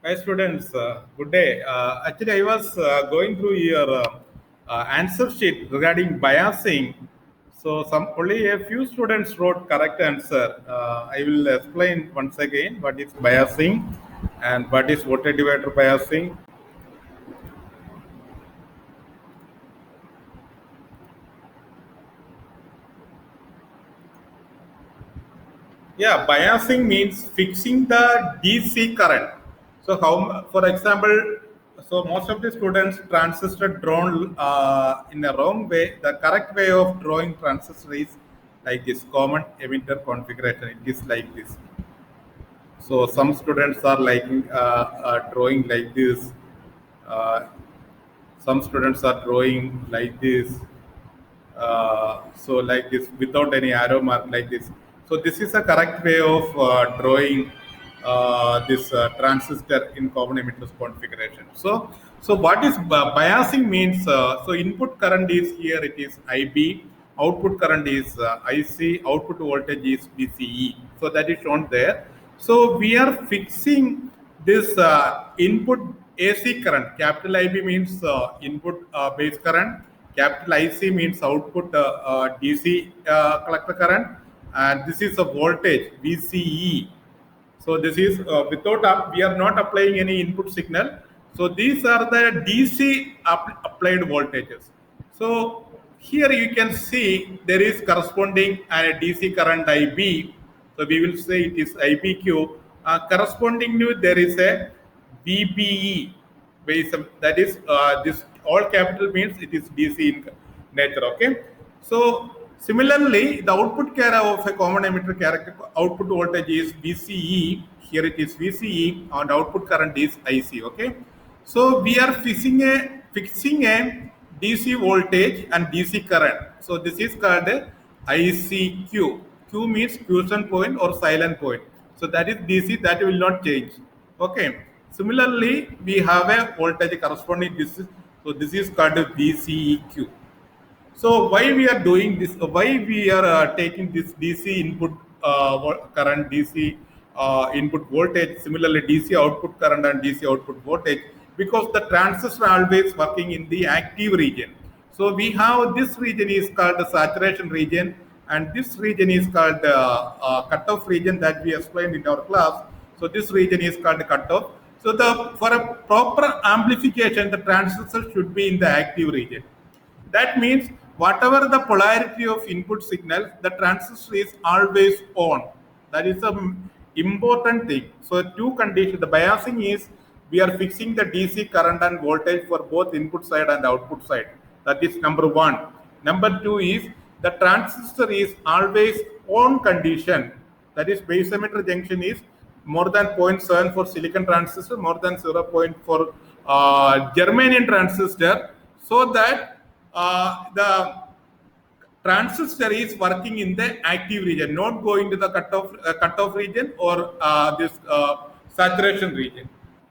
Hi students, good day. Actually, I was going through your answer sheet regarding biasing. So, some only a few students wrote correct answer. I will explain once again what is biasing and what is voltage divider biasing. Yeah, biasing means fixing the DC current. So how, for example, so most of the students transistor drawn in a wrong way. The correct way of drawing transistor is like this common emitter configuration. It is like this. So some students are liking drawing like this. Uh, some students are drawing like this. So like this without any arrow mark like this. So this is a correct way of drawing this transistor in common emitters configuration. So what is biasing means? So input current is here, it is IB, output current is IC, output voltage is VCE. So that is shown there. So we are fixing this input AC current. Capital IB means input base current. Capital IC means output DC collector current, and this is a voltage VCE. So this is without we are not applying any input signal. So these are the DC applied voltages. So here you can see there is corresponding DC current IB. So we will say it is IBQ. Corresponding to there is a VBE. That is this all capital means it is DC in nature. Okay. So similarly, the output of a common emitter character output voltage is VCE. Here it is VCE and output current is IC. Okay. So we are fixing a DC voltage and DC current. So this is called a ICQ. Q means quiescent point or silent point. So that is DC, that will not change. Okay. Similarly, we have a voltage corresponding this. So this is called a VCEQ. So why we are doing this? Why we are taking this DC input current, DC input voltage, similarly DC output current and DC output voltage? Because the transistor always working in the active region. So we have this region is called the saturation region, and this region is called cutoff region that we explained in our class. So this region is called cutoff. So the for a proper amplification, the transistor should be in the active region. That means whatever the polarity of input signal, the transistor is always on. That is an important thing. So two conditions. The biasing is we are fixing the DC current and voltage for both input side and output side. That is number one. Number two is the transistor is always on condition. That is base emitter junction is more than zero point 0.7 for silicon transistor, more than 0.4 for germanium transistor, so that the transistor is working in the active region, not going to the cutoff region or this saturation region.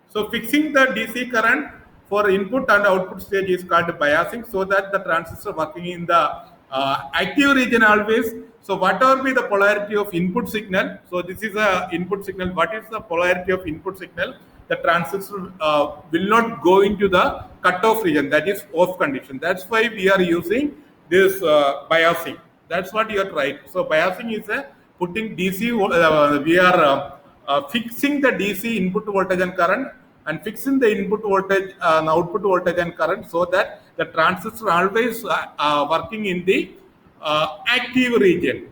So fixing the DC current for input and output stage is called biasing, so that the transistor working in the active region always. So whatever be the polarity of input signal, so this is a input signal. What is the polarity of input signal? The transistor will not go into the cutoff region, that is off condition. That's why we are using this biasing. That's what you are right. So biasing is a putting DC. We are fixing the DC input voltage and current, and fixing the input voltage and output voltage and current, so that the transistor always working in the active region.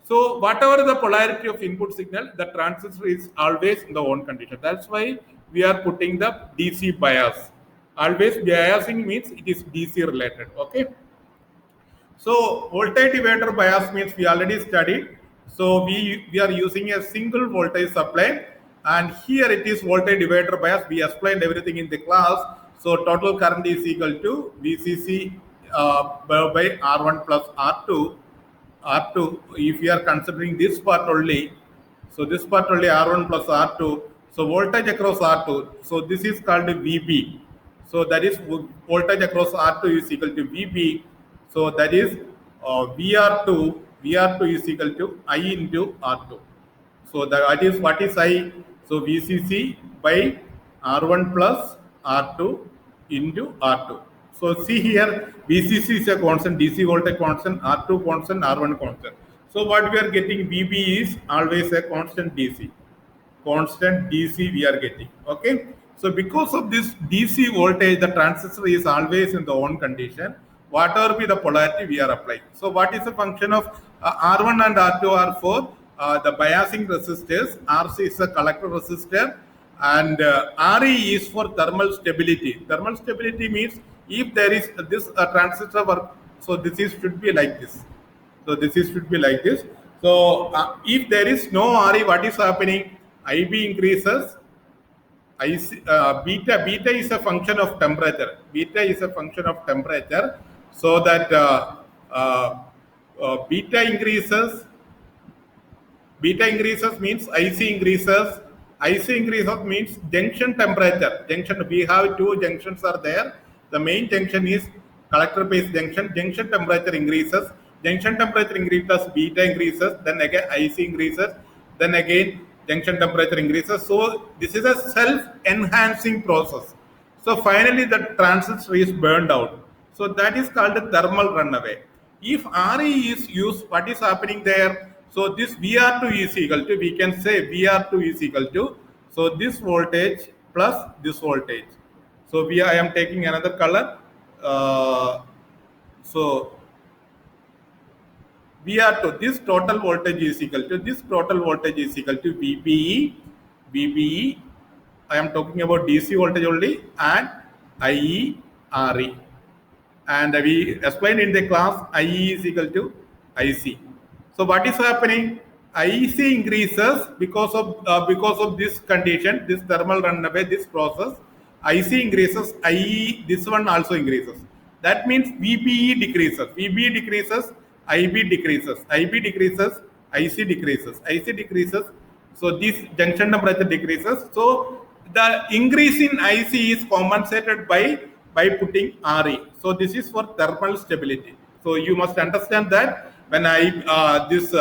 So whatever the polarity of input signal, the transistor is always in the on condition. That's why we are putting the DC bias. Always biasing means it is DC related. Okay. So voltage divider bias means we already studied. So we are using a single voltage supply, and here it is voltage divider bias. We explained everything in the class. So total current is equal to VCC by R1 plus R2. R2, if you are considering this part only, so this part only R1 plus R2, so voltage across R2, so this is called VB. So that is voltage across R2 is equal to VB. So that is VR2 is equal to I into R2. So that is what is I? So VCC by R1 plus R2 into R2. So see here, VCC is a constant, DC voltage constant, R2 constant, R1 constant. So what we are getting, VB is always a constant DC. Constant DC we are getting. Okay. So because of this DC voltage, the transistor is always in the on condition. Whatever be the polarity we are applying. So what is the function of R1 and R2 are for the biasing resistors. RC is a collector resistor, and RE is for thermal stability. Thermal stability means if there is this transistor work, so this is should be like this. So this is should be like this. So if there is no RE, what is happening? IB increases. Beta is a function of temperature. Beta is a function of temperature. So that beta increases. Beta increases means IC increases. IC increases means junction temperature. Junction, we have two junctions are there. The main junction is collector base junction. Junction temperature increases. Junction temperature increases, beta increases, then again IC increases, then again junction temperature increases. So this is a self-enhancing process. So finally the transistor is burned out. So that is called a thermal runaway. If RE is used, what is happening there? So this VR2 is equal to, we can say VR2 is equal to, so this voltage plus this voltage. So I am taking another color. So VR2, this total voltage is equal to, this total voltage is equal to VBE, I am talking about DC voltage only, and IE, RE. And we explained in the class, IE is equal to IC. So what is happening? IC increases because of this condition, this thermal runaway, this process. IC increases, IE, this one also increases. That means VBE decreases. VBE decreases, IB decreases. IB decreases, IC decreases. IC decreases. So this junction temperature decreases. So the increase in IC is compensated by putting RE. So this is for thermal stability. So you must understand that when IC is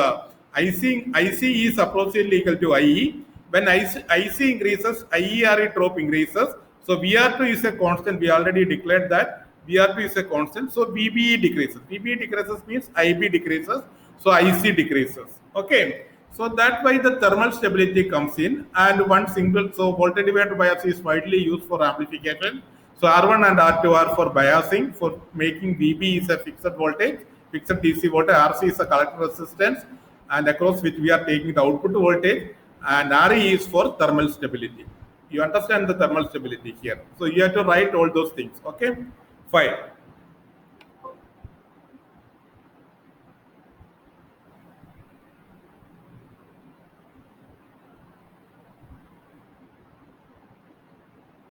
approximately equal to IE. When IC increases, IERE drop increases. So VR2 is a constant. We already declared that VR2 is a constant. So VBE decreases. VBE decreases means IB decreases. So IC decreases. Okay. So that way the thermal stability comes in, and one single, so voltage divider bias is widely used for amplification. So R1 and R2 are for biasing, for making VB is a fixed voltage, fixed DC voltage, RC is a collector resistance, and across which we are taking the output voltage, and RE is for thermal stability. You understand the thermal stability here. So you have to write all those things. Okay, fine.